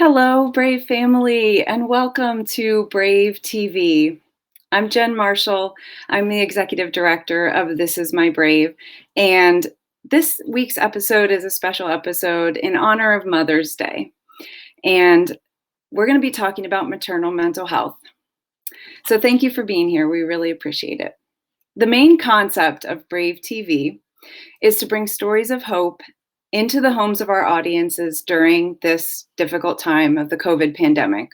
Hello, Brave family, and welcome to BraveTV. I'm Jen Marshall. I'm the executive director of This Is My Brave, and this week's episode is a special episode in honor of Mother's Day. And we're going to be talking about maternal mental health. So thank you for being here. We really appreciate it. The main concept of BraveTV is to bring stories of hope into the homes of our audiences during this difficult time of the COVID pandemic.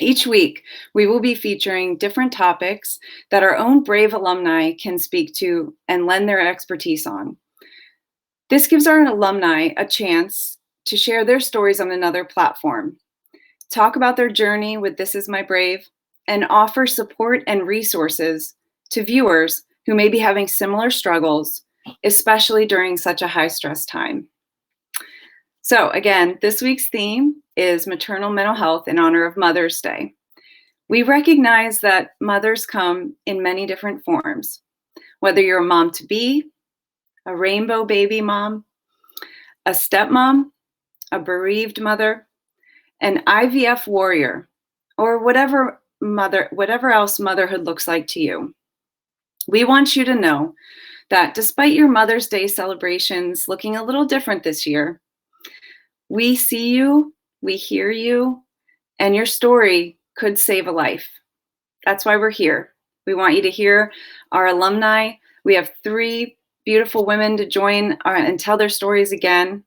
Each week, we will be featuring different topics that our own Brave alumni can speak to and lend their expertise on. This gives our alumni a chance to share their stories on another platform, talk about their journey with This Is My Brave, and offer support and resources to viewers who may be having similar struggles, especially during such a high-stress time. So again, this week's theme is maternal mental health in honor of Mother's Day. We recognize that mothers come in many different forms, whether you're a mom-to-be, a rainbow baby mom, a stepmom, a bereaved mother, an IVF warrior, or whatever else motherhood looks like to you. We want you to know that despite your Mother's Day celebrations looking a little different this year, we see you, we hear you, and your story could save a life. That's why we're here. We want you to hear our alumni. We have 3 beautiful women to join and tell their stories again.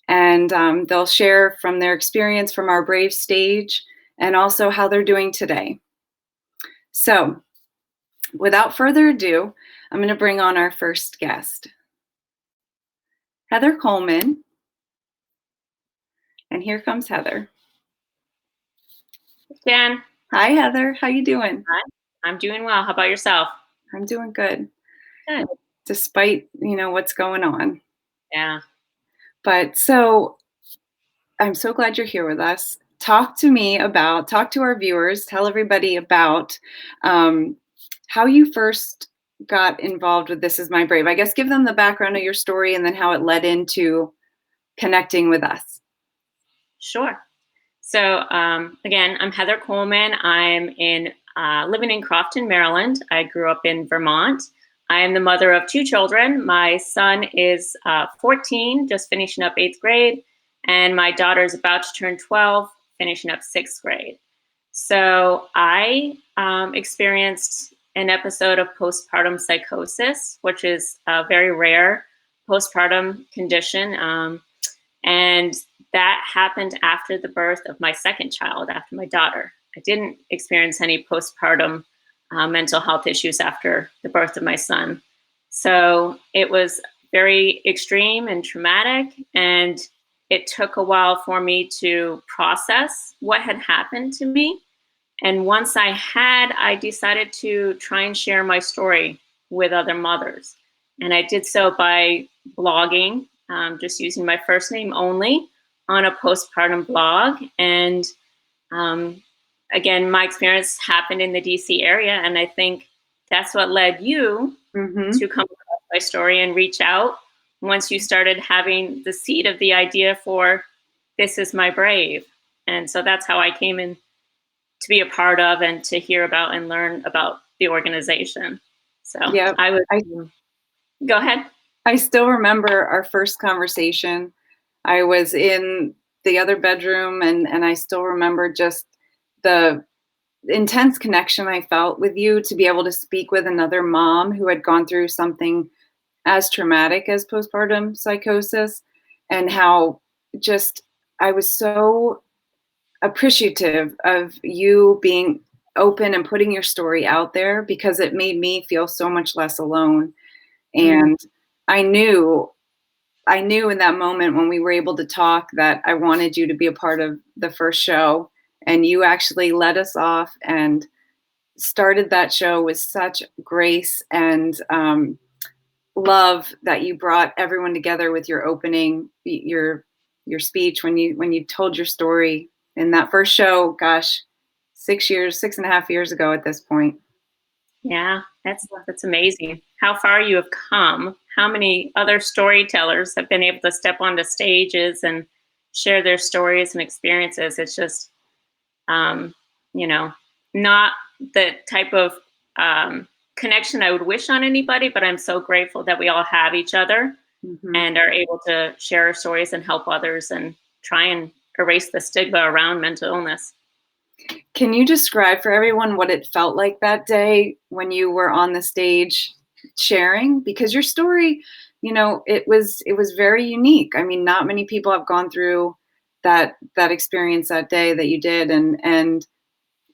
And they'll share from their experience from our Brave stage and also how they're doing today. So without further ado, I'm going to bring on our first guest, Heather Coleman. And here comes Heather. Jan. Hi, Heather. How you doing? Hi. I'm doing well. How about yourself? I'm doing good. Good. Despite, what's going on. Yeah. But so I'm so glad you're here with us. Talk to our viewers, tell everybody about how you first got involved with This Is My Brave. I guess give them the background of your story and then how it led into connecting with us. Sure. So again, I'm Heather Coleman. I'm living in Crofton, Maryland. I grew up in Vermont. I am the mother of 2 children. My son is 14, just finishing up 8th grade, and my daughter is about to turn 12, finishing up 6th grade. So I experienced an episode of postpartum psychosis, which is a very rare postpartum condition. And that happened after the birth of my second child, after my daughter. I didn't experience any postpartum mental health issues after the birth of my son. So it was very extreme and traumatic, and it took a while for me to process what had happened to me. And once I decided to try and share my story with other mothers. And I did so by blogging, just using my first name only on a postpartum blog. And again, my experience happened in the DC area. And I think that's what led you to come across my story and reach out once you started having the seed of the idea for This Is My Brave. And so that's how I came in to be a part of and to hear about and learn about the organization. So yeah, go ahead. I still remember our first conversation. I was in the other bedroom and I still remember just the intense connection I felt with you to be able to speak with another mom who had gone through something as traumatic as postpartum psychosis, and how just I was so appreciative of you being open and putting your story out there, because it made me feel so much less alone. And I knew in that moment when we were able to talk that I wanted you to be a part of the first show, and you actually led us off and started that show with such grace and love that you brought everyone together with your opening, your speech when you told your story in that first show. Gosh, 6.5 years ago at this point. Yeah, that's amazing. How far you have come. How many other storytellers have been able to step onto stages and share their stories and experiences. It's just, um, you know, not the type of connection I would wish on anybody, but I'm so grateful that we all have each other Mhm. and are able to share our stories and help others and try and erase the stigma around mental illness. Can you describe for everyone what it felt like that day when you were on the stage sharing? Because your story, it was very unique. I mean, not many people have gone through that experience that day that you did, and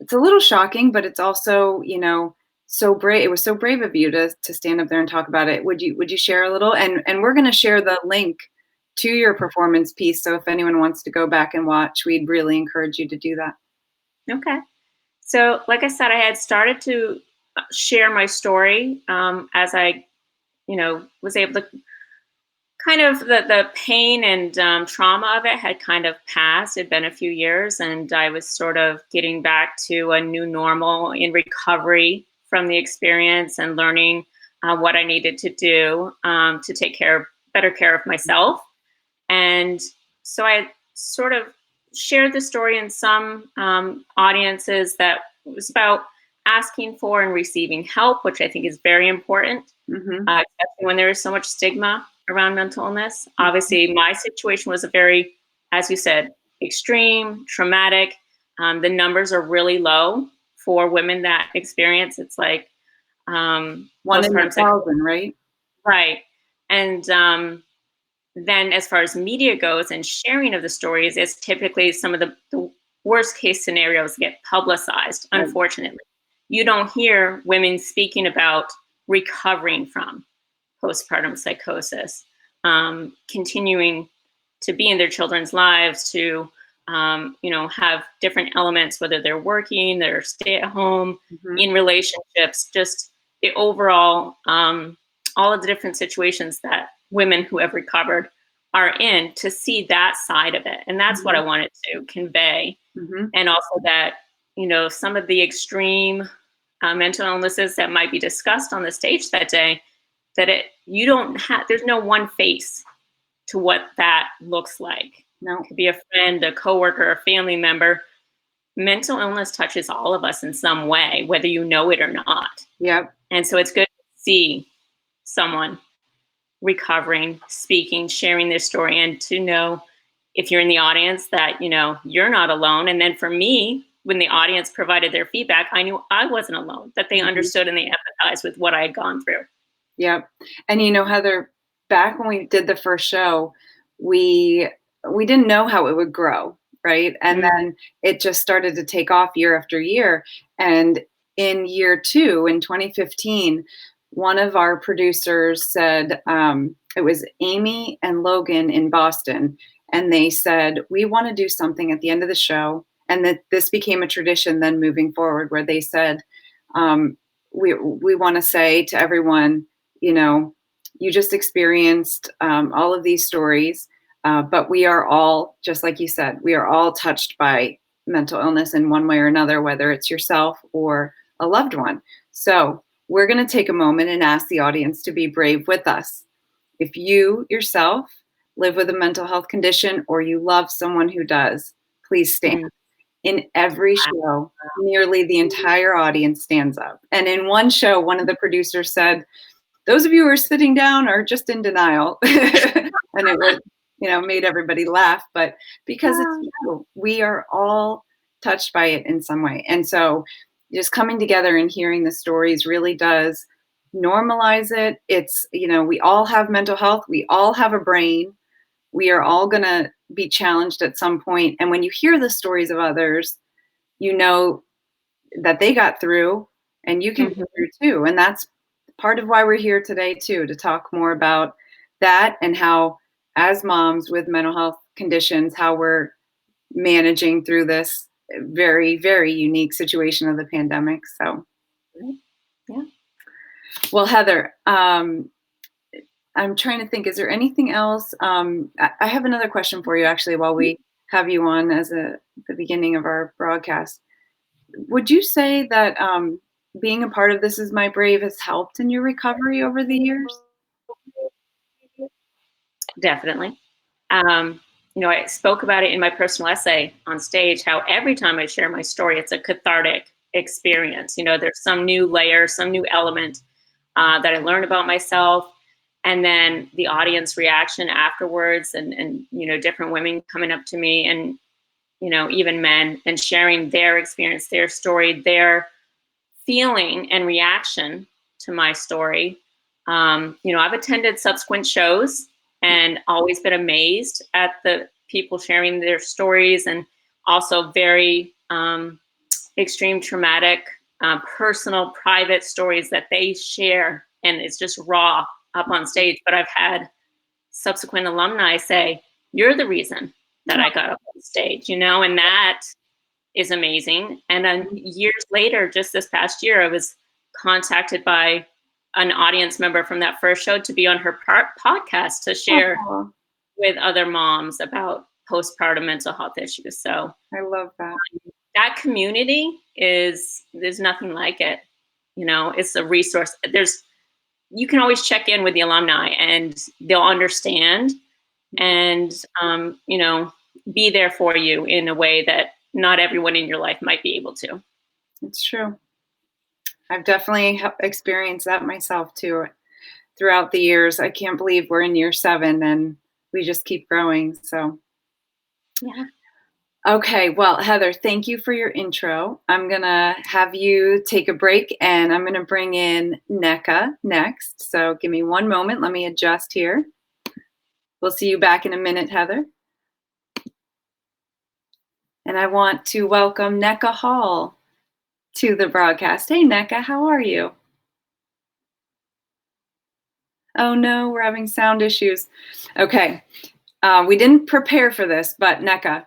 it's a little shocking, but it's also, so brave. It was so brave of you to stand up there and talk about it. Would you share a little? And we're going to share the link to your performance piece. So if anyone wants to go back and watch, we'd really encourage you to do that. Okay. So, like I said, I had started to share my story as I, was able to kind of the pain and trauma of it had kind of passed. It'd been a few years, and I was sort of getting back to a new normal in recovery from the experience and learning what I needed to do to take better care of myself. And so I sort of shared the story in some audiences that was about asking for and receiving help, which I think is very important, Hmm. especially when there is so much stigma around mental illness. Obviously, my situation was a very, as you said, extreme, traumatic. The numbers are really low for women that experience. It's like One in a postpartum psychosis, thousand, right? right? And then as far as media goes and sharing of the stories, it's typically some of the worst case scenarios get publicized, Right. unfortunately. You don't hear women speaking about recovering from postpartum psychosis, continuing to be in their children's lives, to have different elements, whether they're working, they're stay at home, Mhm. in relationships, just the overall, all of the different situations that women who have recovered are in, to see that side of it. And that's what I Mhm. wanted to convey. Mhm. And also that, some of the extreme mental illnesses that might be discussed on the stage that day, that you don't have, there's no one face to what that looks like. No. Could be a friend, a coworker, a family member. Mental illness touches all of us in some way, whether you know it or not. Yep. And so it's good to see someone recovering, speaking, sharing their story, and to know, if you're in the audience, that you're not alone. And then for me, when the audience provided their feedback, I knew I wasn't alone, that they Mhm. understood and they empathized with what I had gone through. Yep. And Heather, back when we did the first show, we we didn't know how it would grow, right? And Mm. then it just started to take off year after year. And in year two, in 2015, one of our producers said, it was Amy and Logan in Boston, and they said, we want to do something at the end of the show. And that this became a tradition then moving forward, where they said, um, we want to say to everyone, you know, you just experienced all of these stories, but we are all, just like you said, we are all touched by mental illness in one way or another, whether it's yourself or a loved one. So we're going to take a moment and ask the audience to be brave with us. If you yourself live with a mental health condition or you love someone who does, please stand. Mm. In every show, nearly the entire audience stands up. And in one show, one of the producers said, those of you who are sitting down are just in denial. And it was, made everybody laugh, but because it's true, we are all touched by it in some way. And so just coming together and hearing the stories really does normalize it. It's, we all have mental health, we all have a brain, we are all going to be challenged at some point. And when you hear the stories of others, you know that they got through and you can get Mhm. through too. And that's part of why we're here today too, to talk more about that and how, as moms with mental health conditions, how we're managing through this very, very unique situation of the pandemic. So, Right. Yeah. well, Heather, I'm trying to think, is there anything else? I have another question for you actually while we have you on as the beginning of our broadcast. Would you say that being a part of This Is My Brave has helped in your recovery over the years? Definitely. Um, I spoke about it in my personal essay on stage, how every time I share my story, it's a cathartic experience. There's some new layer, some new element that I learned about myself. And then the audience reaction afterwards, and different women coming up to me, and even men, and sharing their experience, their story, their feeling and reaction to my story. I've attended subsequent shows and always been amazed at the people sharing their stories, and also very extreme traumatic, personal, private stories that they share. And it's just raw up on stage. But I've had subsequent alumni say, "You're the reason that I got up on stage," and that is amazing. And then years later, just this past year, I was contacted by an audience member from that first show to be on her podcast to share with other moms about postpartum mental health issues. So I love that. That community there's nothing like it. It's a resource. You can always check in with the alumni and they'll understand and, be there for you in a way that not everyone in your life might be able to. It's true. I've definitely experienced that myself too throughout the years. I can't believe we're in year 7 and we just keep growing. So, yeah. Okay. Well, Heather, thank you for your intro. I'm going to have you take a break and I'm going to bring in Nneka next. So give me one moment. Let me adjust here. We'll see you back in a minute, Heather. And I want to welcome Nneka Hall to the broadcast. Hey, Nneka, how are you? Oh no, we're having sound issues. Okay, we didn't prepare for this, but Nneka,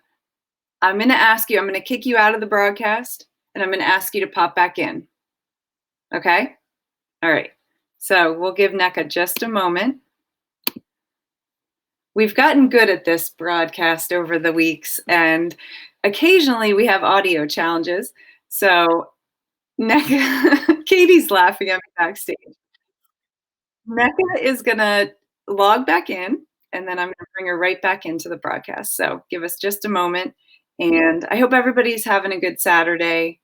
I'm going to kick you out of the broadcast, and I'm going to ask you to pop back in. Okay? All right. So we'll give Nneka just a moment. We've gotten good at this broadcast over the weeks, and occasionally we have audio challenges. So Nneka, Katie's laughing at me backstage. Nneka is going to log back in, and then I'm going to bring her right back into the broadcast. So give us just a moment. And I hope everybody's having a good Saturday.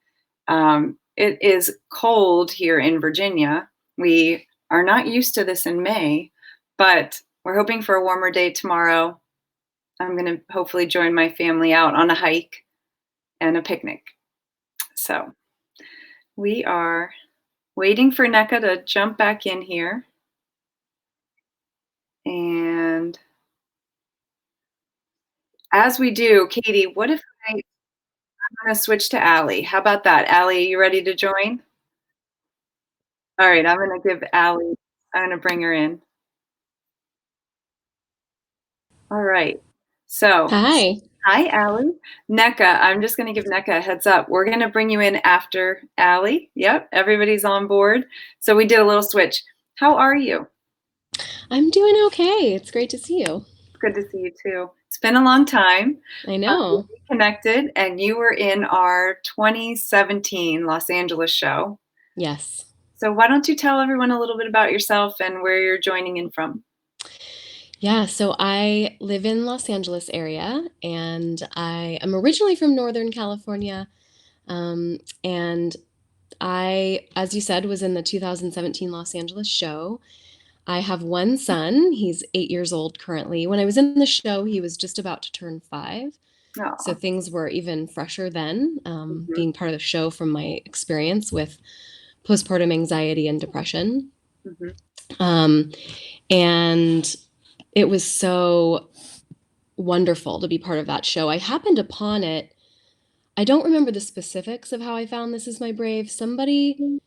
It is cold here in Virginia. We are not used to this in May, but we're hoping for a warmer day tomorrow. I'm going to hopefully join my family out on a hike and a picnic. So we are waiting for Nneka to jump back in here. And as we do, Katie, what if I'm going to switch to Allie? How about that? Allie, are you ready to join? All right, I'm going to give Allie, I'm going to bring her in. All right. So, Hi, Allie. Nneka, I'm just going to give Nneka a heads up. We're going to bring you in after Allie. Yep, everybody's on board. So we did a little switch. How are you? I'm doing okay. It's great to see you. Good to see you too. It's been a long time. I know. We connected, and you were in our 2017 Los Angeles show. Yes. So why don't you tell everyone a little bit about yourself and where you're joining in from? Yeah, so I live in Los Angeles area, and I am originally from Northern California. And I, as you said, was in the 2017 Los Angeles show. I have one son. He's 8 years old currently. When I was in the show, he was just about to turn 5. So things were even fresher then, being part of the show from my experience with postpartum anxiety and depression. And it was so wonderful to be part of that show. I happened upon it. I don't remember the specifics of how I found This Is My Brave. Somebody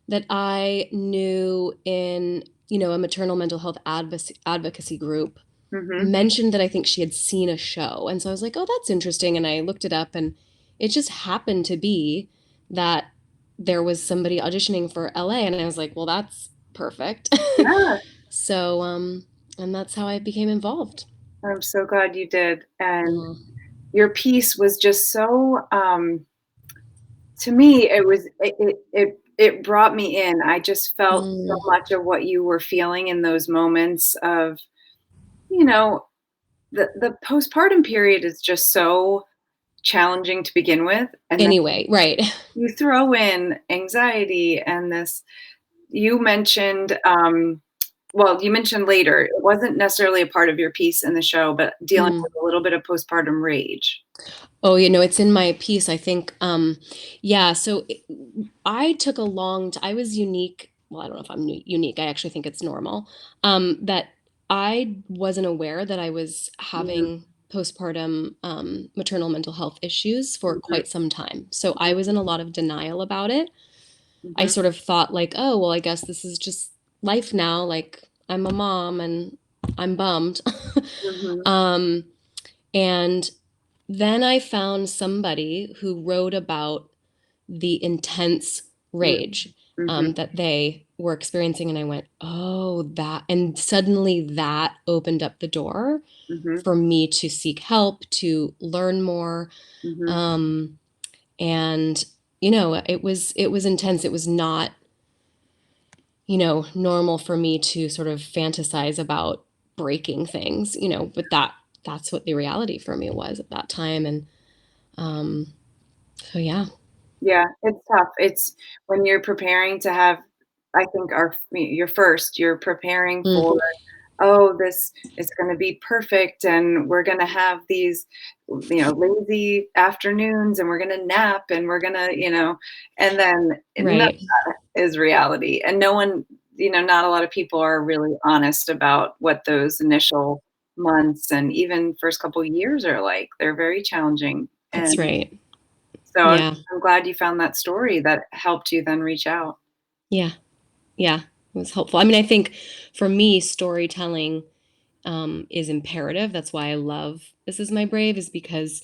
that I knew in, a maternal mental health advocacy group mentioned that I think she had seen a show. And so I was like, oh, that's interesting. And I looked it up, and it just happened to be that there was somebody auditioning for LA. And I was like, well, that's perfect. Yeah. So, and that's how I became involved. I'm so glad you did. And your piece was just so, to me, it brought me in. I just felt so much of what you were feeling in those moments of, the postpartum period is just so challenging to begin with, and then Anyway, right. you throw in anxiety and this you mentioned, well, you mentioned later, it wasn't necessarily a part of your piece in the show, but dealing Mm. with a little bit of postpartum rage. Oh, it's in my piece. I think, yeah. So I took a I was unique. Well, I don't know if I'm unique. I actually think it's normal. That I wasn't aware that I was Mhm, having postpartum maternal mental health issues for mhm, quite some time. So I mhm, was in a lot of denial about it. I mhm, sort of thought like, oh, well, I guess this is just life now. Like I'm a mom and I'm bummed. mhm, um, and then I found somebody who wrote about the intense mm, rage mhm, that they were experiencing. And I went, oh, that. And suddenly that opened up the door mhm, for me to seek help, to learn more. mhm. Um, and, it was intense. It was not, normal for me to sort of fantasize about breaking things, but that's what the reality for me was at that time. And um, so yeah. Yeah, it's tough. It's when you're preparing to have, I think your first, you're preparing Mm, for, "Oh, this is gonna be perfect, and we're gonna have these, lazy afternoons, and we're gonna nap, and we're gonna," and then none right. is reality, and no one not a lot of people are really honest about what those initial months and even first couple years are like. They're very challenging, That's and right. so Yeah. I'm glad you found that story that helped you then reach out. Yeah. Yeah. It was helpful. I mean, I think for me, storytelling is imperative. That's why I love This Is My Brave, is because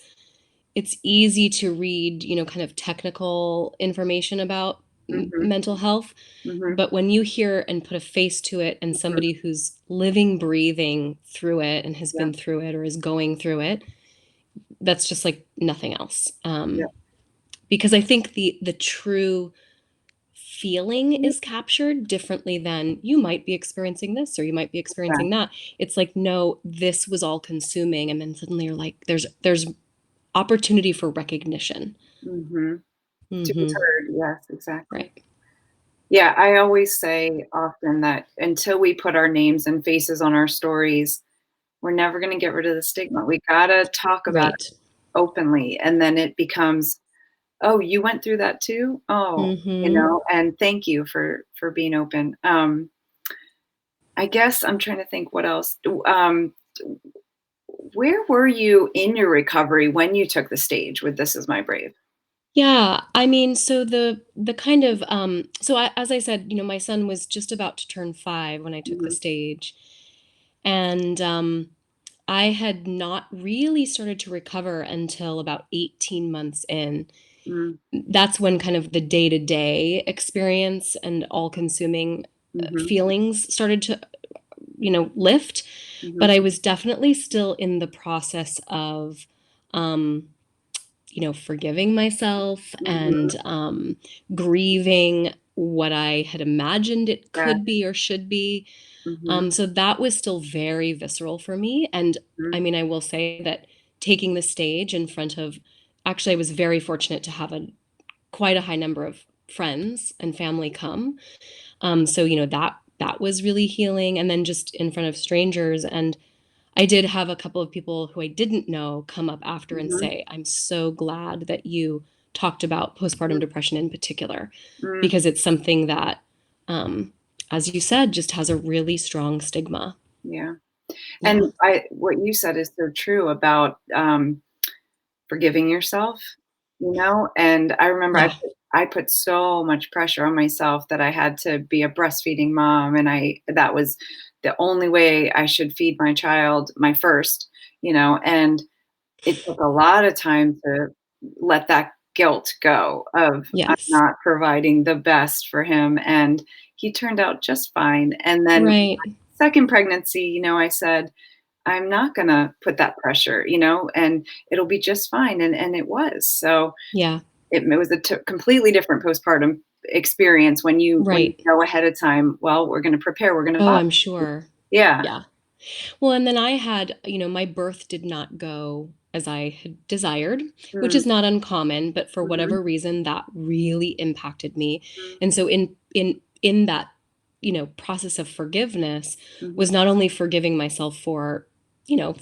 it's easy to read, kind of technical information about Mhm, mental health. mhm, But when you hear and put a face to it, and mhm. somebody who's living, breathing through it and has Yeah, been through it or is going through it, that's just like nothing else. yeah. Because I think the true feeling is captured differently than you might be experiencing this or you might be experiencing Exactly. that. It's like, no, this was all consuming, and then suddenly you're like, there's opportunity for recognition. Mhm. To be Hmm. heard, yes, exactly. Right. Yeah, I always say often that until we put our names and faces on our stories, we're never gonna get rid of the stigma. We gotta talk about it Right. openly, and then it becomes, "Oh, you went through that too? Oh," Hmm. and thank you for being open. I guess I'm trying to think what else. Where were you in your recovery when you took the stage with This Is My Brave? Yeah, I mean, so the kind of as I said, my son was just about to turn 5 when I took the Mhm, stage. And I had not really started to recover until about 18 months in. mm, That's when kind of the day-to-day experience and all-consuming mhm, feelings started to, lift. But mhm, I was definitely still in the process of, um, forgiving myself mhm. and grieving what I had imagined it Yeah, could be or should be. mhm, So that was still very visceral for me. And mhm, I mean, I will say that taking the stage in front of, actually, I was very fortunate to have quite a high number of friends and family come. So that was really healing. And then just in front of strangers, and I did have a couple of people who I didn't know come up after and mhm, say, "I'm so glad that you talked about postpartum mm, depression in particular," mm, because it's something that, um, as you said, just has a really strong stigma. yeah. Yeah. And what you said is so true about, forgiving yourself, and I remember Yeah. I put so much pressure on myself that I had to be a breastfeeding mom, and that was the only way I should feed my child, my first, and it took a lot of time to let that guilt go of I'm Yes. not providing the best for him, and he turned out just fine, and then Right. second pregnancy, I said, "I'm not gonna put that pressure, and it'll be just fine," and it was. So, Yeah. it was a completely different postpartum experience when you Right. know ahead of time, "Well, we're gonna prepare, we're gonna Oh, bond." I'm sure. Yeah. Yeah. Well, and then I had, my birth did not go as I had desired, which Mm, is not uncommon, but for mhm, whatever reason that really impacted me. mm, And so in that, process of forgiveness mhm. was not only forgiving myself for,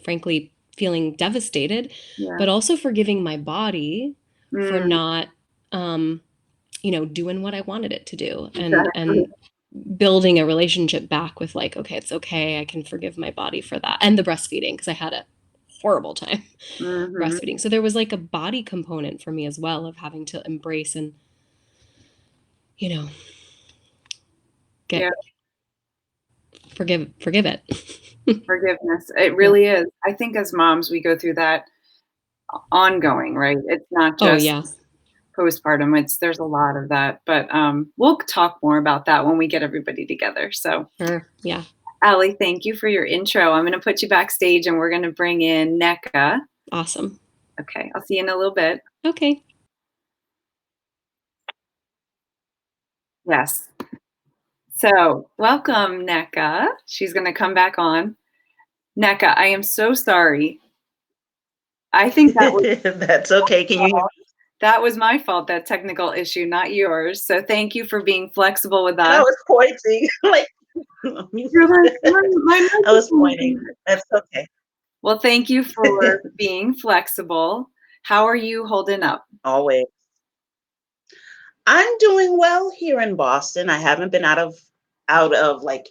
frankly feeling devastated, Yeah. but also forgiving my body for Mm, not doing what I wanted it to do, and exactly. building a relationship back with, like, okay, it's okay, I can forgive my body for that. And the breastfeeding, because I had a horrible time Mhm. breastfeeding. So there was like a body component for me as well, of having to embrace and, you know, Yeah, get forgive it. forgiveness. It Yeah. really is. I think as moms, we go through that ongoing, right? It's not Oh just yeah. postpartum. There's a lot of that, but we'll talk more about that when we get everybody together. So, Sure. Yeah. Allie, thank you for your intro. I'm going to put you backstage, and we're going to bring in Nneka. Awesome. Okay, I'll see you in a little bit. Okay. Yes. So, welcome, Nneka. She's going to come back on. Nneka, I am so sorry. I think that was That's okay. Can you hear me? that was my fault, that technical issue, not yours. So thank you for being flexible with And I us. was pointing, like, You're like, my I was microphone pointing. isn't-" That's okay. Well, thank you for being flexible. How are you holding up? Always. I'm doing well here in Boston. I haven't been out of like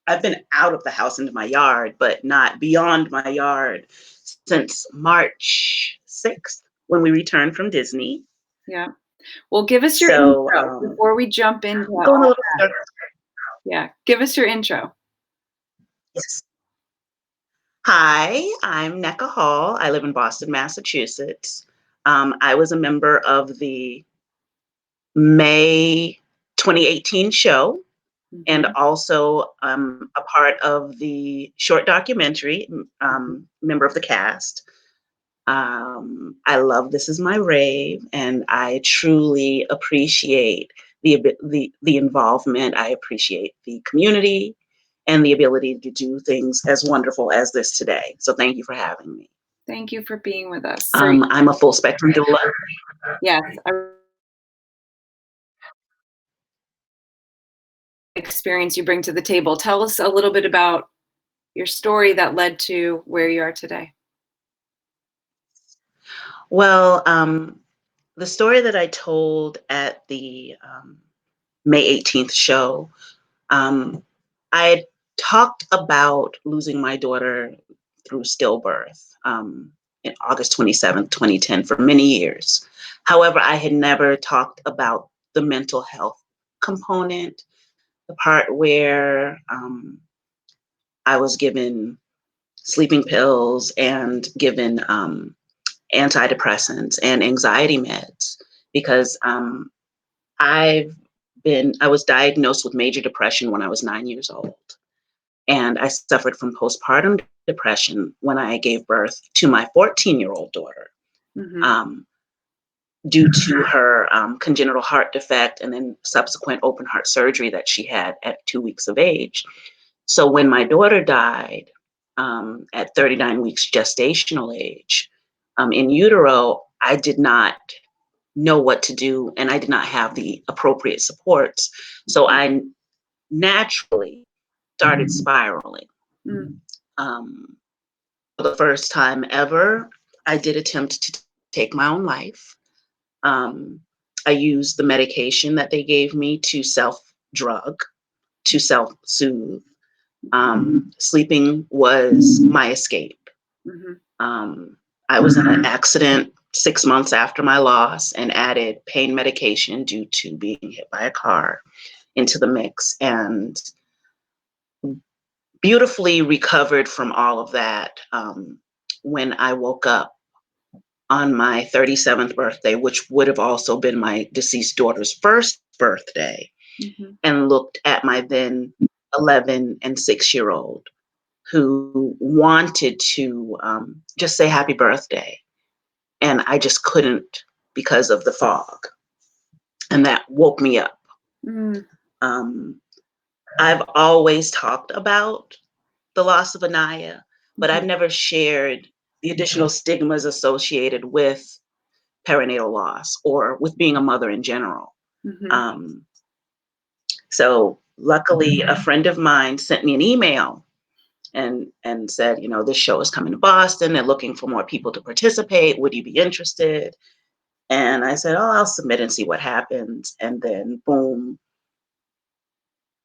I've been out of the house into my yard, but not beyond my yard since March 6th when we returned from Disney. Yeah. Well, give us your So intro before we jump into I'm going a all. little further. Yeah, give us your intro. Yes. Hi, I'm Nneka Hall. I live in Boston, Massachusetts. I was a member of the May 2018 show, and Mhm, also a part of the short documentary, mhm. member of the cast. I love This Is My Rave, and I truly appreciate the involvement. I appreciate the community and the ability to do things as wonderful as this today. So thank you for having me. Thank you for being with us. So, I'm a full spectrum doula. yes, experience you bring to the table. Tell us a little bit about your story that led to where you are today. Well, the story that I told at the May 18th show, um, I had talked about losing my daughter through stillbirth in August 27th, 2010, for many years. However, I had never talked about the mental health component, the part where I was given sleeping pills and given antidepressants and anxiety meds, because I was diagnosed with major depression when I was 9 years old. And I suffered from postpartum depression when I gave birth to my 14-year-old daughter, Mhm, um, due to her congenital heart defect and then subsequent open heart surgery that she had at 2 weeks of age. So when my daughter died at 39 weeks gestational age, in utero, I did not know what to do, and I did not have the appropriate supports. So mhm, I naturally started spiraling. mm, Um, for the first time ever, I did attempt to take my own life. Um, I used the medication that they gave me to self-drug, to self-soothe. Sleeping was my escape. mhm, Um, I was in an accident 6 months after my loss and added pain medication due to being hit by a car into the mix, and beautifully recovered from all of that when I woke up on my 37th birthday, which would have also been my deceased daughter's first birthday, mhm. and looked at my then 11 and 6-year-old who wanted to just say happy birthday. And I just couldn't because of the fog. And that woke me up. Mm, Um, I've always talked about the loss of Anaya, but I've Mhm. never shared the additional stigmas associated with perinatal loss or with being a mother in general. Mhm. So luckily, a friend of mine sent me an email and said, you know, this show is coming to Boston. They're looking for more people to participate. Would you be interested? And I said, oh, I'll submit and see what happens. And then boom,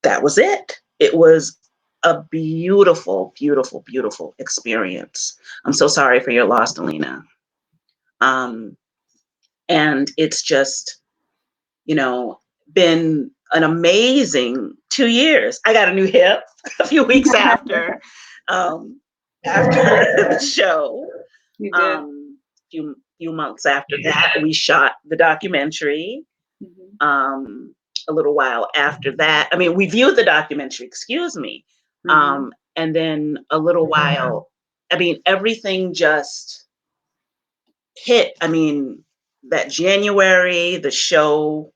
that was it. It was a beautiful, beautiful, beautiful experience. I'm so sorry for your loss, Alina. And it's just, you know, been an amazing 2 years. I got a new hip a few weeks after the show. You did. Few months after that, we shot the documentary. Mhm. A little while after that, I mean, we viewed the documentary, excuse me. Mhm. And then a little while, I mean, everything just hit. I mean, that January, the show,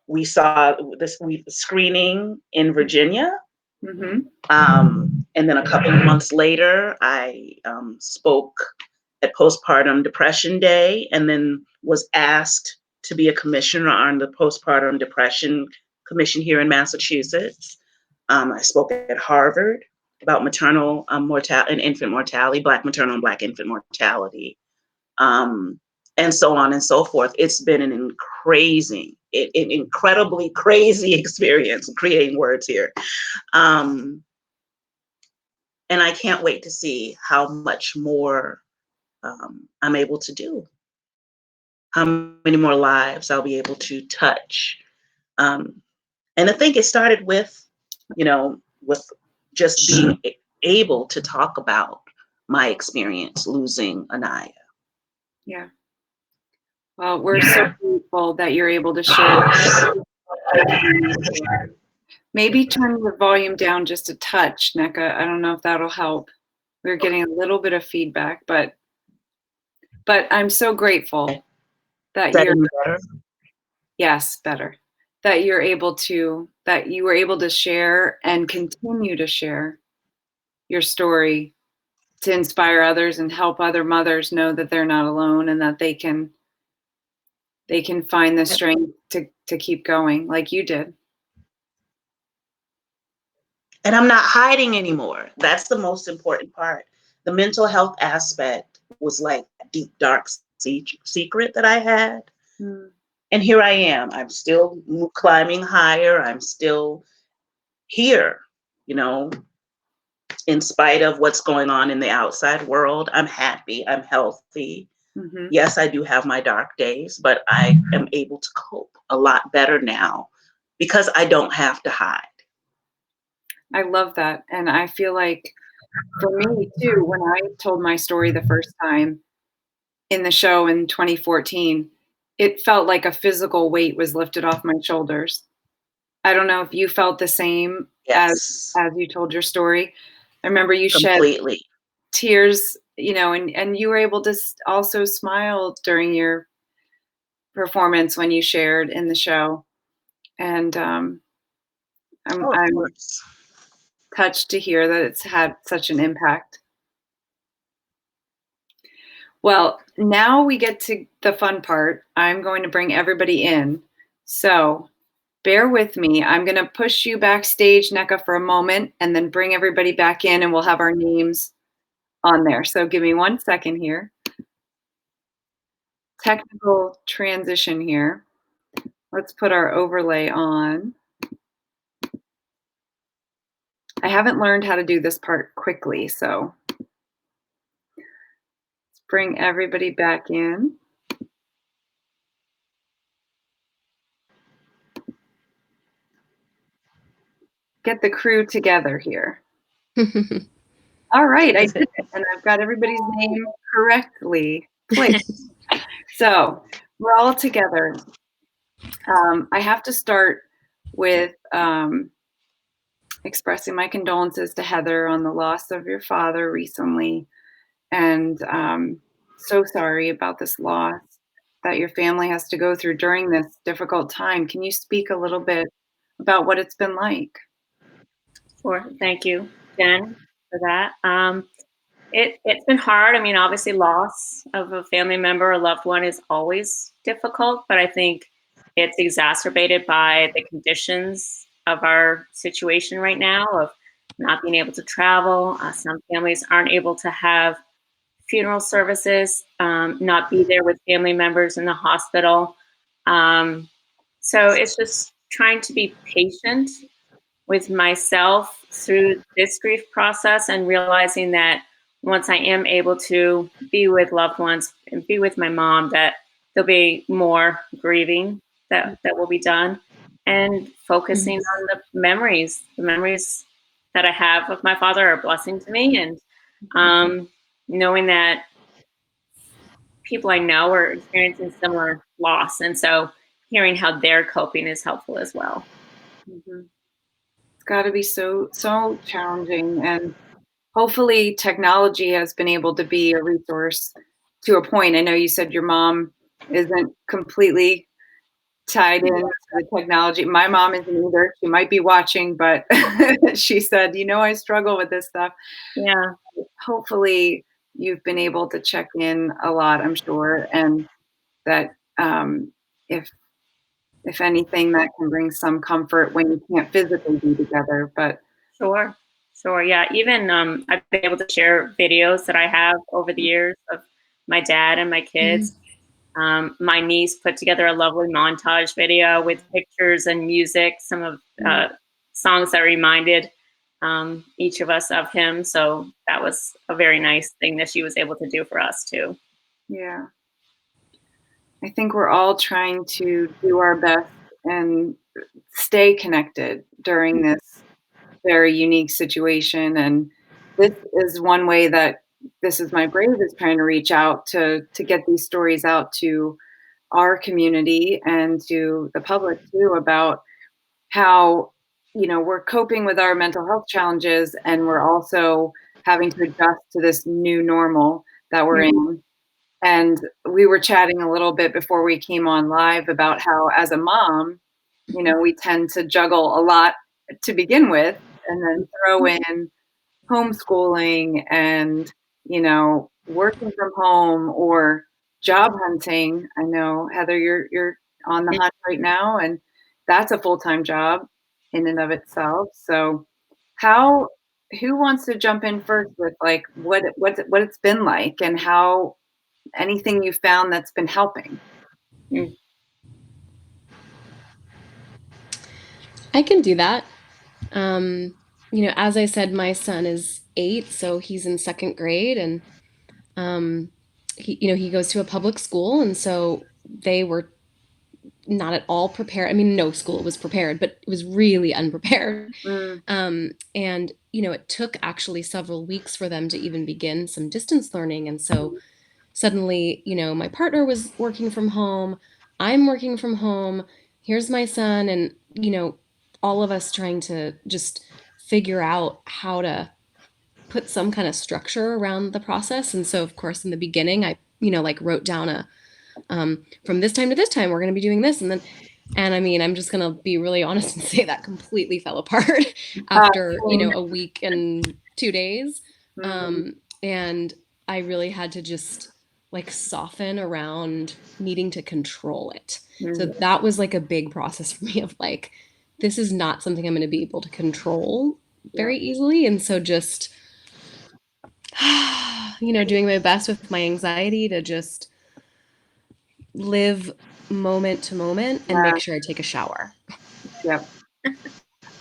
we saw this screening in Virginia. Mhm. And then a couple of months later, I spoke at Postpartum Depression Day and then was asked to be a commissioner on the Postpartum Depression Commission here in Massachusetts. I spoke at Harvard about maternal mortality and infant mortality, Black maternal and Black infant mortality, and so on and so forth. It's been an incredibly crazy experience. I'm creating words here. And I can't wait to see how much more I'm able to do, how many more lives I'll be able to touch. And I think it started with, you know, with just being able to talk about my experience losing Anaya. Yeah. Well, we're so grateful that you're able to share. Maybe turn the volume down just a touch, Nneka. I don't know if that'll help. We're getting a little bit of feedback, but I'm so grateful that Is that you're, any better? yes, better. That you were able to share and continue to share your story to inspire others and help other mothers know that they're not alone and that they can find the strength to keep going like you did. And I'm not hiding anymore. That's the most important part. The mental health aspect was like a deep, dark secret that I had. Mm. And here I am. I'm still climbing higher. I'm still here, you know, in spite of what's going on in the outside world. I'm happy. I'm healthy. Mm-hmm. Yes, I do have my dark days, but I am able to cope a lot better now because I don't have to hide. I love that. And I feel like for me too, when I told my story the first time in the show in 2014, it felt like a physical weight was lifted off my shoulders. I don't know if you felt the same Yes, as you told your story. I remember you shed completely. tears, you know, and you were able to also smile during your performance when you shared in the show. And Oh, of I'm course. touched to hear that it's had such an impact. Well, now we get to the fun part. I'm going to bring everybody in. So bear with me. I'm going to push you backstage, Nneka, for a moment and then bring everybody back in and we'll have our names on there. So give me 1 second here. Technical transition here. Let's put our overlay on. I haven't learned how to do this part quickly, so let's bring everybody back in. Get the crew together here. All right, I did it, and I've got everybody's name correctly placed. So we're all together. I have to start with expressing my condolences to Heather on the loss of your father recently, and so sorry about this loss that your family has to go through during this difficult time. Can you speak a little bit about what it's been like? Sure. Thank you, Jen. for that. It's been hard. I mean, obviously, loss of a family member or loved one is always difficult, but I think it's exacerbated by the conditions of our situation right now of not being able to travel. Some families aren't able to have funeral services, not be there with family members in the hospital. Um, so it's just trying to be patient with myself through this grief process and realizing that once I am able to be with loved ones and be with my mom, that there'll be more grieving that will be done and focusing on the memories that I have of my father are a blessing to me. And knowing that people I know are experiencing similar loss. And so hearing how they're coping is helpful as well. Mhm. It's got to be so challenging, and hopefully technology has been able to be a resource to a point. I know you said your mom isn't completely tied in to the technology. My mom isn't either. She might be watching, but she said, I struggle with this stuff. Yeah. Hopefully you've been able to check in a lot, I'm sure, and that if anything, that can bring some comfort when you can't physically be together. But Sure. Sure. Yeah. Even I've been able to share videos that I have over the years of my dad and my kids. My niece put together a lovely montage video with pictures and music, some of songs that reminded each of us of him. So that was a very nice thing that she was able to do for us too. yeah, I think we're all trying to do our best and stay connected during this very unique situation. And this is one way that This Is My Brave is trying to reach out to get these stories out to our community and to the public too, about how we're coping with our mental health challenges, and we're also having to adjust to this new normal that we're in. And we were chatting a little bit before we came on live about how, as a mom, we tend to juggle a lot to begin with, and then throw in homeschooling and, working from home or job hunting. I know, Heather, you're on the hunt right now, and that's a full-time job in and of itself. So how who wants to jump in first with like what it's been like, and how anything you found that's been helping? I can do that. As I said, my son is 8, so he's in second grade, and he goes to a public school, and so they were not at all prepared. I mean, no school was prepared, but it was really unprepared. Mm, And it took actually several weeks for them to even begin some distance learning, and so suddenly, my partner was working from home, I'm working from home, here's my son, and, all of us trying to just figure out how to put some kind of structure around the process. And so, of course, in the beginning, I, like wrote down from this time to this time, we're going to be doing this. And I mean, I'm just going to be really honest and say that completely fell apart after, a week and 2 days. And I really had to just like soften around needing to control it. So that was like a big process for me of like, this is not something I'm going to be able to control very easily. And so just, doing my best with my anxiety to just live moment to moment and make sure I take a shower. Yep.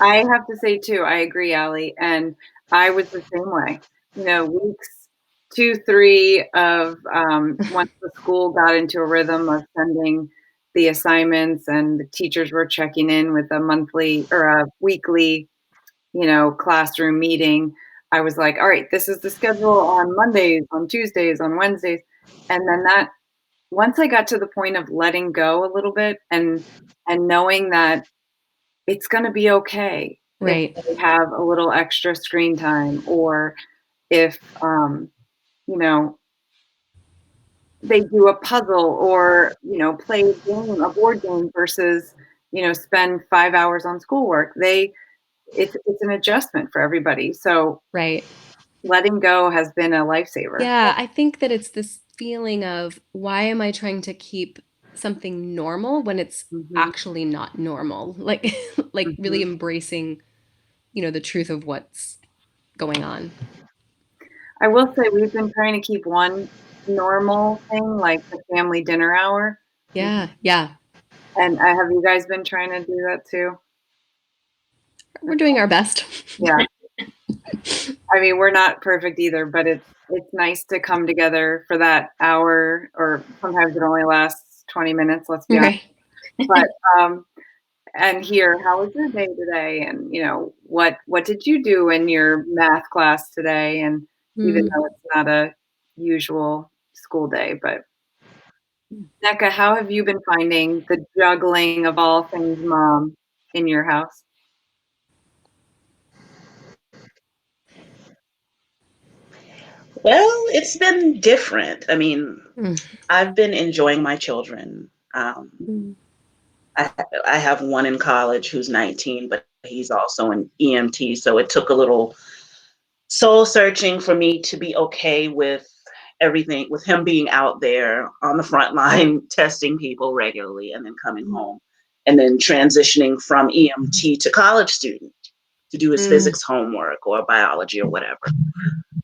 I have to say too, I agree, Allie, and I was the same way. Weeks 2, 3 of once the school got into a rhythm of sending the assignments and the teachers were checking in with a monthly or a weekly, classroom meeting, I was like, all right, this is the schedule on Mondays, on Tuesdays, on Wednesdays. And then once I got to the point of letting go a little bit and knowing that it's going to be okay if Right. they have a little extra screen time, or if you know they do a puzzle, or play a game, a board game, versus spend 5 hours on schoolwork. It's an adjustment for everybody. So Right. letting go has been a lifesaver. Yeah, I think that it's this feeling of why am I trying to keep something normal when it's Mhm, actually not normal? Like like really mhm. embracing, the truth of what's going on. I will say we've been trying to keep one normal thing, like the family dinner hour. Yeah, yeah. And, have you guys been trying to do that too? We're doing our best. Yeah. I mean, we're not perfect either, but it's nice to come together for that hour, or sometimes it only lasts 20 minutes, let's be honest. Right. But, um, and hear, "How was your day today?" And, "What did you do in your math class today?" And even Mm. though it's not a usual school day, but Nneka, how have you been finding the juggling of all things mom in your house? Well, it's been different. I mean, Mm. I've been enjoying my children. Mm. I, I have one in college who's 19, but he's also an EMT. So it took a little soul searching for me to be okay with everything, with him being out there on the front line, testing people regularly, and then coming home, and then transitioning from EMT to college student to do his Mm. physics homework or biology or whatever.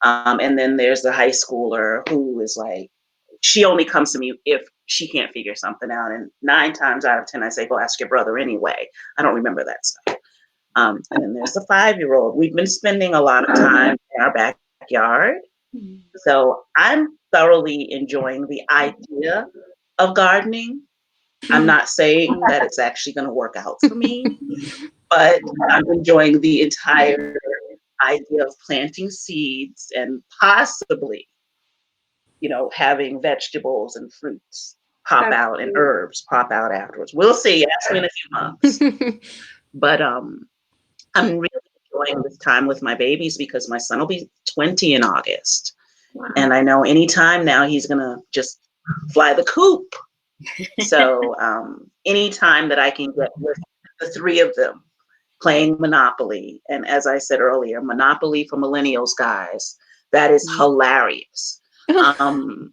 And then there's the high schooler who is like, she only comes to me if she can't figure something out. And 9 times out of 10, I say, go ask your brother anyway. I don't remember that stuff. And then there's the 5-year-old. We've been spending a lot of time in our backyard. Mm. So I'm thoroughly enjoying the idea of gardening. I'm Mhm. not saying that it's actually going to work out for me, but I'm enjoying the entire idea of planting seeds and possibly, having vegetables and fruits pop That's out and sweet. herbs pop out afterwards. We'll see. Ask me in a few months. But I'm really enjoying this time with my babies because my son will be 20 in August. Wow. And I know anytime now he's going to just fly the coop. So anytime that I can get with the three of them playing Monopoly, and as I said earlier, Monopoly for millennials, guys, that is Mhm. hilarious. Um,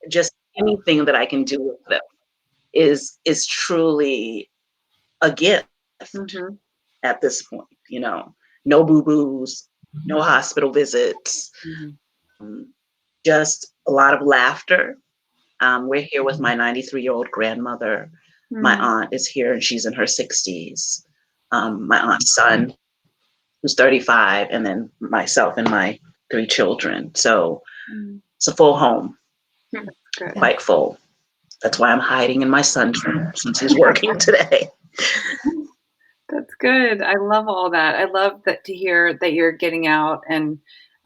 just anything that I can do with them is truly a gift Mhm. at this point. No boo boos, no hospital visits, Mhm. um, just a lot of laughter. We're here with my 93-year-old grandmother. My Mhm. aunt is here and she's in her 60s. My aunt's son, who's 35, and then myself and my 3 children. So Mhm. it's a full home, Good. Yeah. quite full. That's why I'm hiding in my son's room since he's working today. That's good. I love all that. I love that to hear that you're getting out, and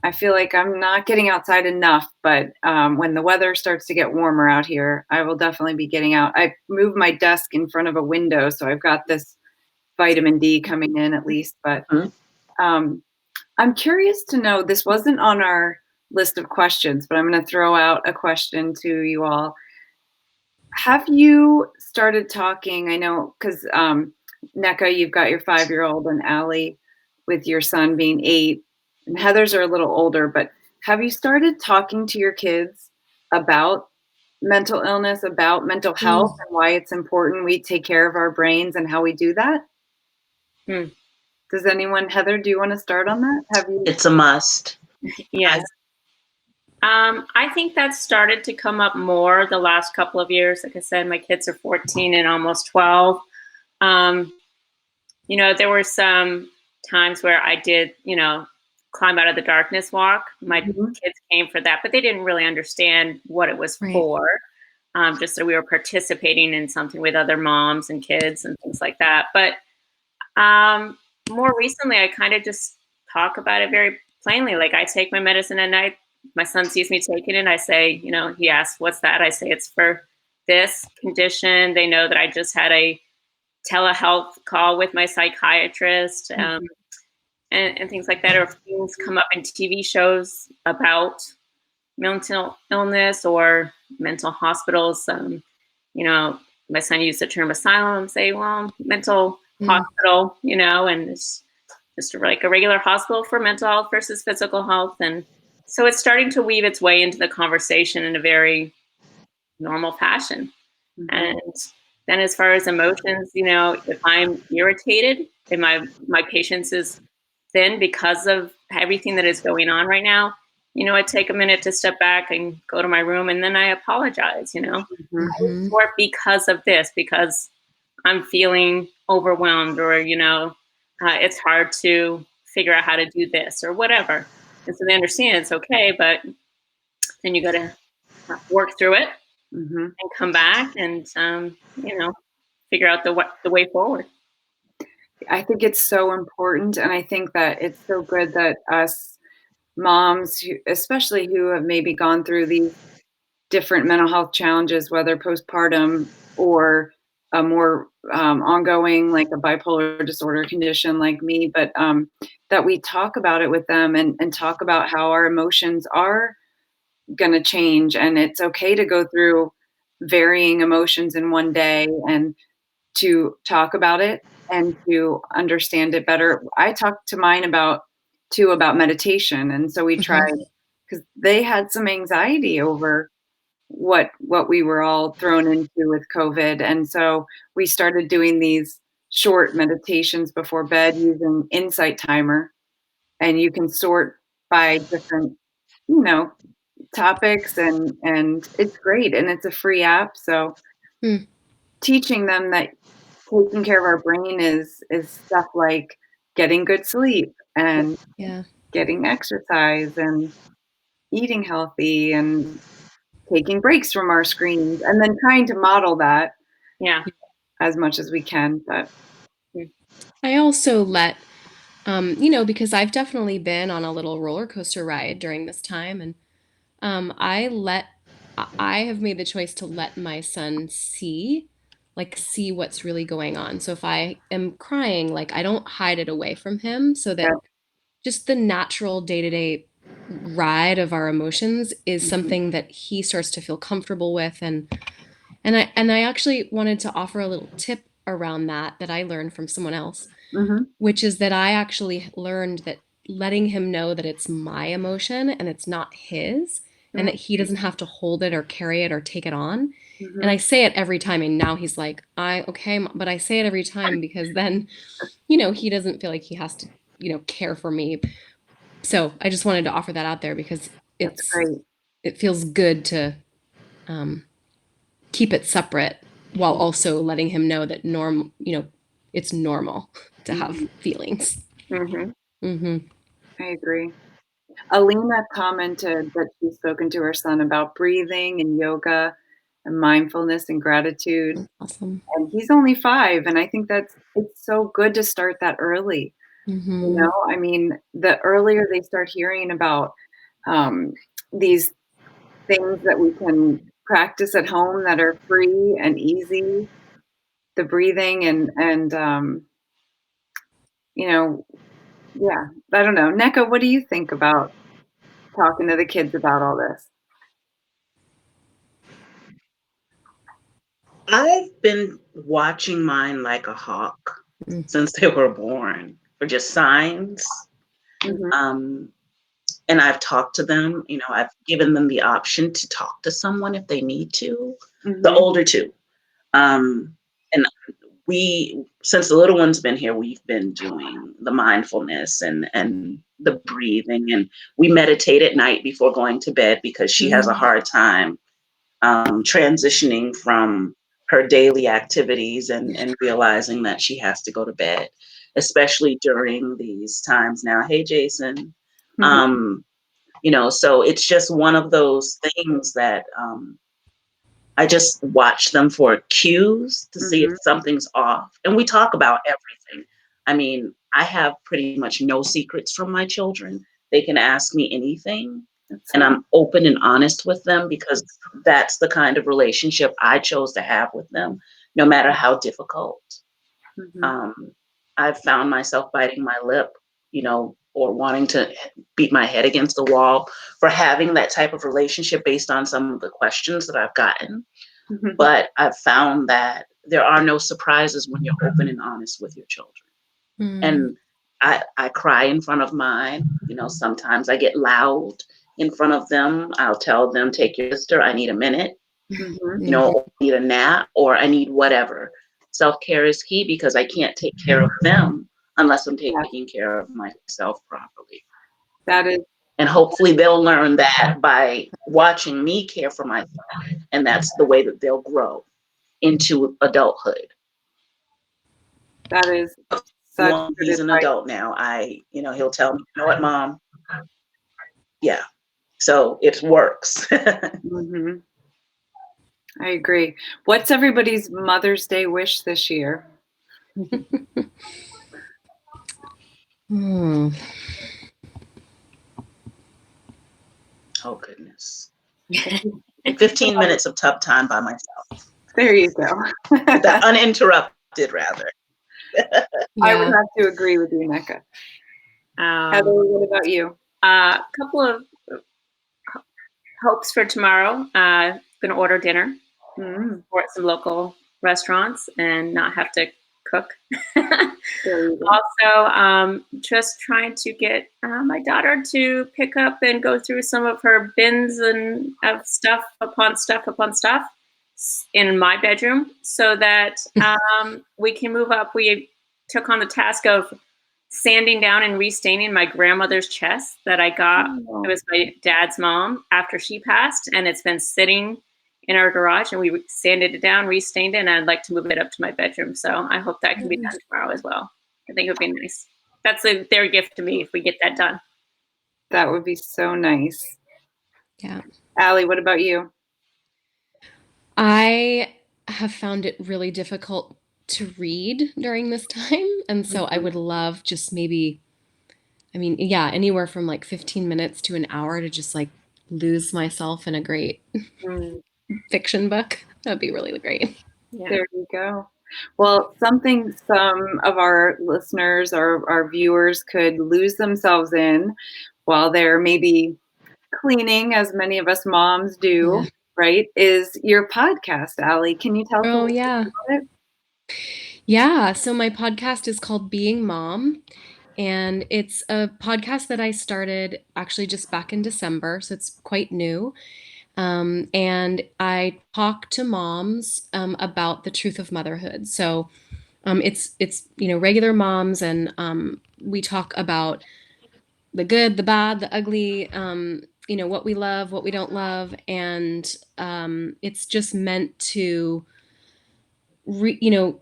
I feel like I'm not getting outside enough, but when the weather starts to get warmer out here, I will definitely be getting out. I moved my desk in front of a window, so I've got this vitamin D coming in at least, but Mhm. um, I'm curious to know, this wasn't on our list of questions, but I'm going to throw out a question to you all. Have you started talking? I know because Nneka, you've got your 5-year-old, and Allie with your son being 8, and Heather's are a little older, but have you started talking to your kids about mental illness, about mental health, Mm. and why it's important we take care of our brains and how we do that? Hmm. Does anyone, Heather, do you want to start on that? Have you? It's a must. Yes. I think that's started to come up more the last couple of years. Like I said, my kids are 14 and almost 12. Um, there were some times where I did, climb out of the darkness walk. My Mhm. kids came for that, but they didn't really understand what it was Right. for. Just that we were participating in something with other moms and kids and things like that. But more recently, I kind of just talk about it very plainly. Like I take my medicine at night. My son sees me taking it. I say, he asks, "What's that?" I say, "It's for this condition." They know that I just had a telehealth call with my psychiatrist, Mhm. and things like that. Or if things come up in TV shows about mental illness or mental hospitals, you know, my son used the term asylum, say, well, mental Mm. hospital, and just like a regular hospital for mental health versus physical health. And so it's starting to weave its way into the conversation in a very normal fashion. And then as far as emotions, if I'm irritated and my patience is thin because of everything that is going on right now, I take a minute to step back and go to my room, and then I apologize, Mhm. or because of this, because I'm feeling overwhelmed, or, it's hard to figure out how to do this or whatever. And so they understand it's okay, but then you got to work through it Mm-hmm. and come back and, figure out the way forward. I think it's so important, and I think that it's so good that us moms, especially who have maybe gone through these different mental health challenges, whether postpartum or a more ongoing, like a bipolar disorder condition like me, but that we talk about it with them and talk about how our emotions are going to change, and it's okay to go through varying emotions in one day, and to talk about it and to understand it better. I talked to mine about meditation, and so we tried, Mhm. because they had some anxiety over what we were all thrown into with COVID, and so we started doing these short meditations before bed using Insight Timer, and you can sort by different, you know, topics, and it's great, and it's a free app, so Mm. teaching them that taking care of our brain is stuff like getting good sleep and Yeah. getting exercise and eating healthy and taking breaks from our screens, and then trying to model that Yeah. as much as we can, but I also because I've definitely been on a little roller coaster ride during this time, and I have made the choice to let my son see what's really going on. So if I am crying, like I don't hide it away from him, so yeah. that just the natural day-to-day ride of our emotions is Mhm. something that he starts to feel comfortable with. And I actually wanted to offer a little tip around that I learned from someone else, Mhm. which is that I actually learned that letting him know that it's my emotion and it's not his, and Mhm. that he doesn't have to hold it or carry it or take it on. And I Mhm. say it every time, and now he's like, okay, but I say it every time because then, he doesn't feel like he has to, care for me. So I just wanted to offer that out there because That's great. it feels good to um, keep it separate while also letting him know that it's normal to have Mhm. feelings. Mm-hmm. Hmm. I agree. Alina commented that she's spoken to her son about breathing and yoga and mindfulness and gratitude, Awesome. and he's only 5, and I think it's so good to start that early. Hmm. I mean, the earlier they start hearing about um, these things that we can practice at home that are free and easy, the breathing and you know, yeah, I don't know. Nneka, what do you think about talking to the kids about all this? I've been watching mine like a hawk since they were born for just signs. Mhm, Um, and I've talked to them, I've given them the option to talk to someone if they need to, the mhm, older two. And since the little one's been here, we've been doing the mindfulness and the breathing, and we meditate at night before going to bed because she has a Mm. hard time transitioning from her daily activities and realizing that she has to go to bed, especially during these times now. Hey, Jason. mhm, Um, so it's just one of those things that I just watch them for cues to see if mhm. something's off. And we talk about everything. I mean, I have pretty much no secrets from my children. They can ask me anything, That's and nice. I'm open and honest with them because that's the kind of relationship I chose to have with them, no matter how difficult. Mhm, Um, I've found myself biting my lip, or wanting to beat my head against the wall for having that type of relationship based on some of the questions that I've gotten. mhm. But I've found that there are no surprises when you're open and honest with your children. Mm. And I cry in front of mine. You know, sometimes I get loud in front of them. I'll tell them, take your sister, I need a minute, Mhm. you know, or I need a nap, or I need whatever. Self-care is key because I can't take care of them unless I'm Yeah, taking care of myself properly. that is And hopefully they'll learn that by watching me care for myself. And that's the way that they'll grow into adulthood. that is such One, good he's an advice. adult now. You know, he'll tell me, you know what, Mom? Yeah. So it works. Mhm. I agree. What's everybody's Mother's Day wish this year? Hmm. Oh, goodness. Think 15 about it. minutes of tub time by myself. There you go. That uninterrupted, rather. I would Yeah. have to agree with you, Nneka. Heather, Um, what about you? a couple of hopes for tomorrow. Going to order dinner Mm, or at some local restaurants and not have to cook. there you go. Also, just trying to get my daughter to pick up and go through some of her bins and of stuff upon stuff upon stuff in my bedroom so that we can move up. We took on the task of sanding down and restaining my grandmother's chest that I got. It Oh, was my dad's mom after she passed, and it's been sitting in our garage, and we sanded it down, restained it, and I'd like to move it up to my bedroom. So I hope that can be done tomorrow as well. I think it would be nice. That's their gift to me if we get that done. that would be so nice. Yeah. Allie, what about you? I have found it really difficult to read during this time. And so I Mhm. would love just maybe, I mean, yeah, anywhere from like 15 minutes to an hour to just like lose myself in a great Mm, fiction book. That'd be really great. Yeah. there you go. Well, something some of our listeners or our viewers could lose themselves in while they're maybe cleaning, as many of us moms Yeah. do, right, is your podcast, Allie. Can you tell us a Oh, little bit yeah. about it? Yeah. So my podcast is called Being Mom. And it's a podcast that I started actually just back in December. So it's quite new. And I talk to moms about the truth of motherhood. So it's regular moms, and we talk about the good, the bad, the ugly, what we love, what we don't love, and it's just meant to re- you know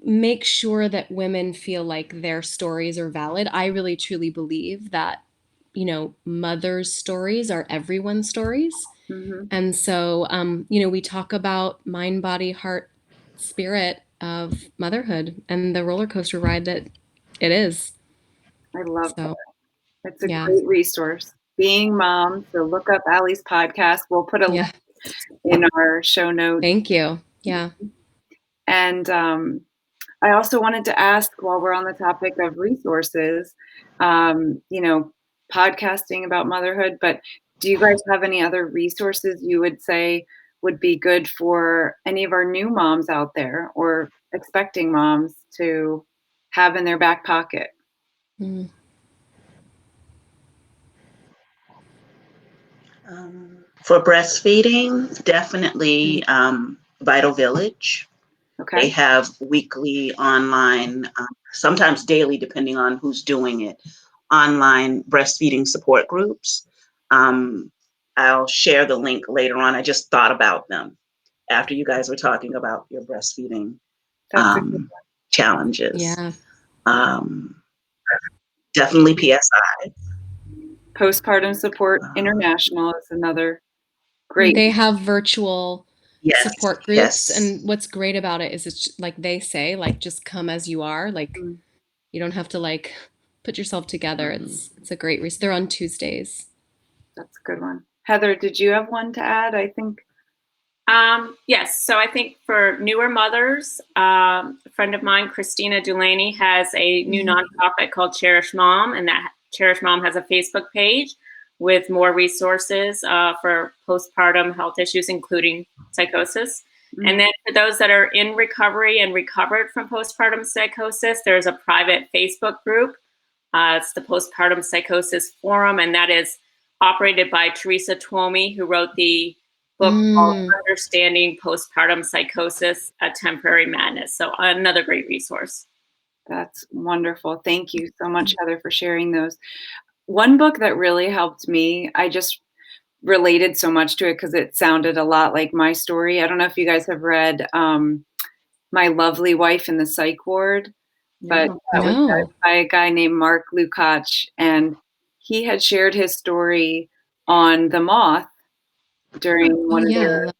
make sure that women feel like their stories are valid. I really truly believe that mothers' stories are everyone's stories. Mhm. And so, we talk about mind, body, heart, spirit of motherhood and the roller coaster ride that it is. I love So, that. It's a yeah. great resource. Being Mom, so look up Allie's podcast. We'll put a link Yeah. in our show notes. Thank you. Yeah. And I also wanted to ask, while we're on the topic of resources, podcasting about motherhood, but do you guys have any other resources you would say would be good for any of our new moms out there or expecting moms to have in their back pocket? Mm. For breastfeeding, definitely Vital Village. They Okay. have weekly online, sometimes daily, depending on who's doing it, online breastfeeding support groups. Um, I'll share the link later on. I just thought about them after you guys were talking about your breastfeeding That's a good challenges. Yeah. Um, Definitely PSI. Postpartum Support Uh, International is another great. They have virtual yes, support groups. yes. And what's great about it is it's like they say, like, just come as you are. Like, Mm, you don't have to like put yourself together. Mhm. It's a great reason. They're on Tuesdays. that's a good one. Heather, did you have one to add? I think. Yes. So I think for newer mothers, a friend of mine, Christina Delaney, has a new Mhm. nonprofit called Cherish Mom, and that Cherish Mom has a Facebook page with more resources for postpartum health issues, including psychosis. And Mm, then for those that are in recovery and recovered from postpartum psychosis, there's a private Facebook group It's the Postpartum Psychosis Forum, and that is operated by Teresa Twomey, who wrote the book called Understanding Postpartum Psychosis, A Temporary Madness. So another great resource. That's wonderful. Thank you so much, Heather, for sharing those. One book that really helped me, I just related so much to it because it sounded a lot like my story. I don't know if you guys have read My Lovely Wife in the Psych Ward, but that was read by a guy named Mark Lukács, and he had shared his story on The Moth during one of their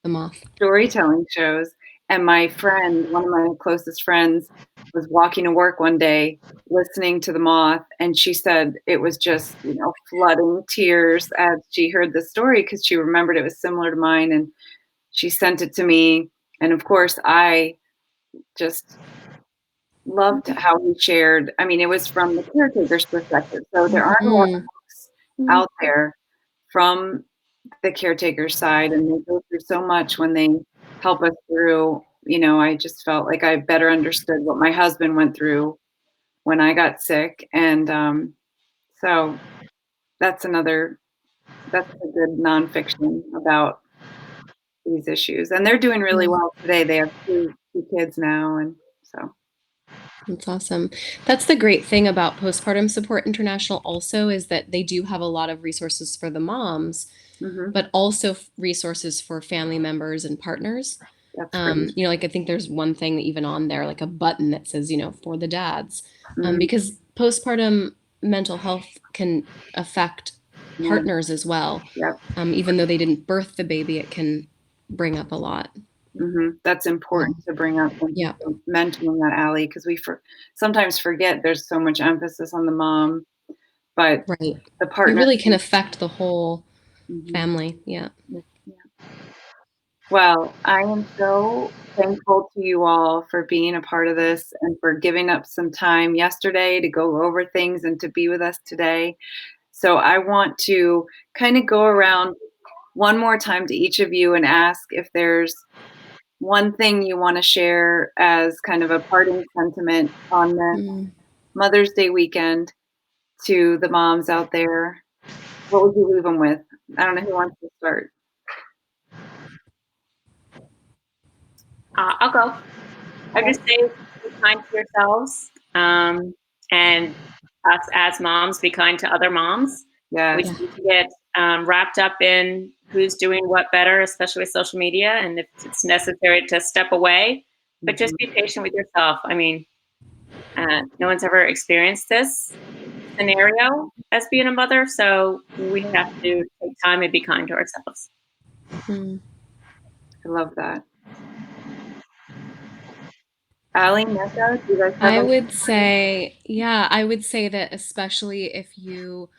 storytelling shows. And my friend, one of my closest friends, was walking to work one day listening to The Moth, and she said it was just, flooding tears as she heard the story because she remembered it was similar to mine, and she sent it to me. And of course, I just loved how he shared. I mean, it was from the caretaker's perspective, so there aren't a lot of books out there from the caretaker's side, and they go through so much when they help us through. I just felt like I better understood what my husband went through when I got sick, and so that's a good nonfiction about these issues, and they're doing really well today. They have two kids now, and so. That's awesome. That's the great thing about Postpartum Support International also, is that they do have a lot of resources for the moms, but also resources for family members and partners. That's great. I think there's one thing even on there, like a button that says, for the dads, because postpartum mental health can affect partners as well. Yep. Even though they didn't birth the baby, it can bring up a lot. That's important to bring up when mentioning that, Allie, because we sometimes forget there's so much emphasis on the mom, but the partner, it really can affect the whole family. Yeah. Well, I am so thankful to you all for being a part of this and for giving up some time yesterday to go over things and to be with us today. So I want to kind of go around one more time to each of you and ask if there's one thing you want to share as kind of a parting sentiment on the Mother's Day weekend to the moms out there. What would you leave them with? I don't know who wants to start. I'll go. I just say be kind to yourselves, and us as moms, be kind to other moms. We tend to get wrapped up in who's doing what better, especially with social media, and if it's necessary to step away, but just be patient with yourself. I mean, no one's ever experienced this scenario as being a mother, so we have to take time and be kind to ourselves. I love that. Allie, Nneka, do you guys have I would say that especially if you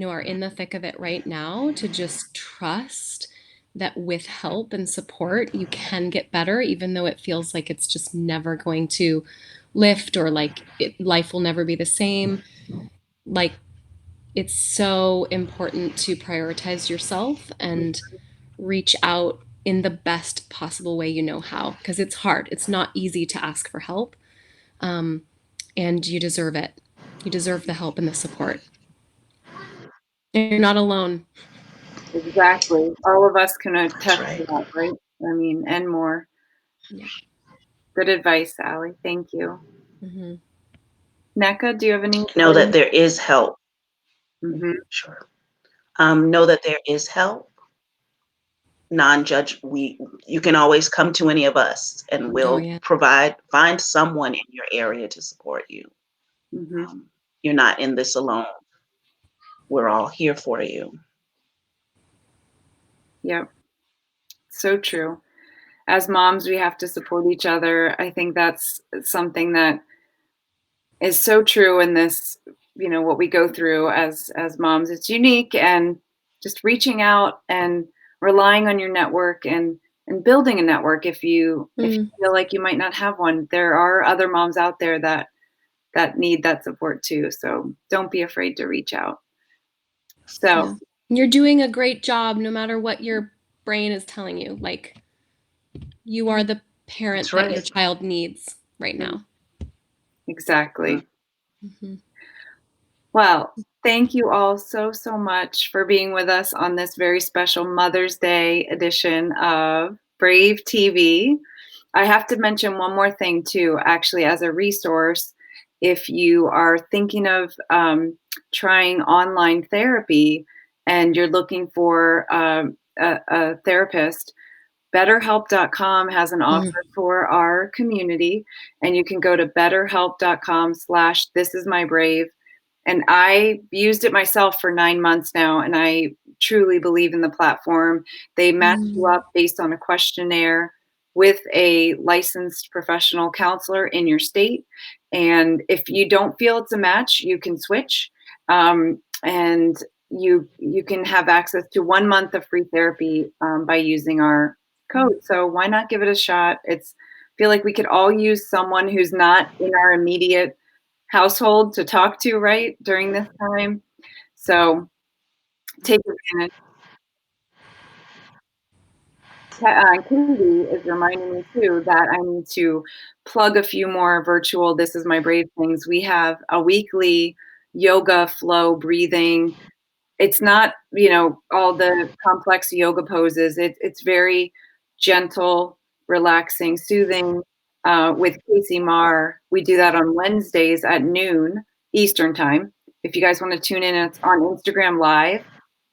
are in the thick of it right now, to just trust that with help and support, you can get better, even though it feels like it's just never going to lift, or like life will never be the same. Like, it's so important to prioritize yourself and reach out in the best possible way you know how, because it's hard. It's not easy to ask for help. And you deserve it. You deserve the help and the support. You're not alone. Exactly. All of us can attest to that, right? I mean, and more. Yeah. Good advice, Allie. Thank you. Nneka, do you have any? Know that there is help. Sure. Know that there is help. Non-judge. You can always come to any of us, and we'll find someone in your area to support you. You're not in this alone. We're all here for you. Yep. So true. As moms, we have to support each other. I think that's something that is so true in this, what we go through as moms. It's unique, and just reaching out and relying on your network and building a network. If you feel like you might not have one, there are other moms out there that need that support too. So don't be afraid to reach out. So you're doing a great job, no matter what your brain is telling you. Like, you are the parent that your child needs right now. Exactly. Well, thank you all so, so much for being with us on this very special Mother's Day edition of Brave TV. I have to mention one more thing too, actually, as a resource. If you are thinking of trying online therapy and you're looking for a therapist, BetterHelp.com has an offer for our community, and you can go to BetterHelp.com/thisismybrave. And I used it myself for 9 months now, and I truly believe in the platform. They match you up based on a questionnaire with a licensed professional counselor in your state. And if you don't feel it's a match, you can switch. And you can have access to 1 month of free therapy by using our code. So why not give it a shot? I feel like we could all use someone who's not in our immediate household to talk to, right, during this time. So take advantage. Katie is reminding me too that I need to plug a few more virtual This Is My Brave things. We have a weekly yoga flow breathing. It's not, all the complex yoga poses. It's very gentle, relaxing, soothing. With Casey Marr, we do that on Wednesdays at noon Eastern time. If you guys want to tune in, it's on Instagram Live.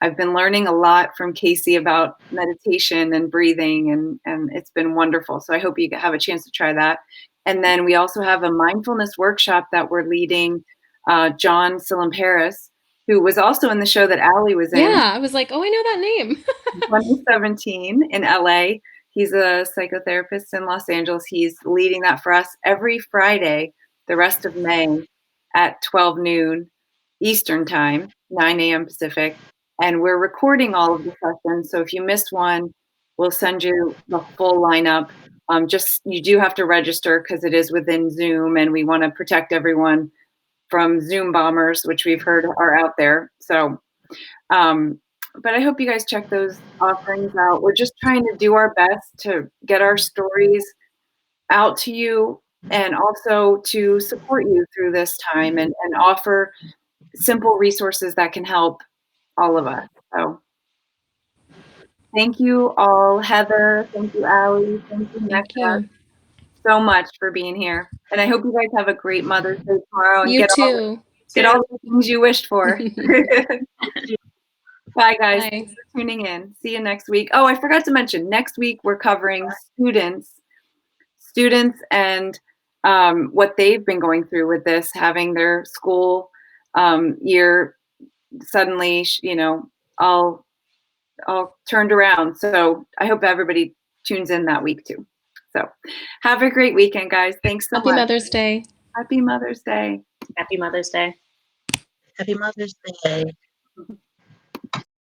I've been learning a lot from Casey about meditation and breathing, and it's been wonderful. So I hope you have a chance to try that. And then we also have a mindfulness workshop that we're leading. John Sillam-Harris, who was also in the show that Allie was in. Yeah, I was like, oh, I know that name. 2017 in LA. He's a psychotherapist in Los Angeles. He's leading that for us every Friday, the rest of May at 12 noon Eastern time, 9 a.m. Pacific. And we're recording all of the sessions. So if you miss one, we'll send you the full lineup. You do have to register because it is within Zoom, and we want to protect everyone from Zoom bombers, which we've heard are out there. So, but I hope you guys check those offerings out. We're just trying to do our best to get our stories out to you and also to support you through this time and offer simple resources that can help all of us. So thank you all, Heather. Thank you, Allie. Thank you, Thank Nneka, you. so much for being here. And I hope you guys have a great Mother's Day tomorrow and You get too. all the things you wished for. Bye, guys. Bye. Thanks for tuning in. See you next week. Oh, I forgot to mention, next week we're covering students and what they've been going through with this, having their school year suddenly, all turned around. So I hope everybody tunes in that week too. So have a great weekend, guys. Thanks so Happy much. Mother's Day. Happy Mother's Day. Happy Mother's Day. Happy Mother's Day.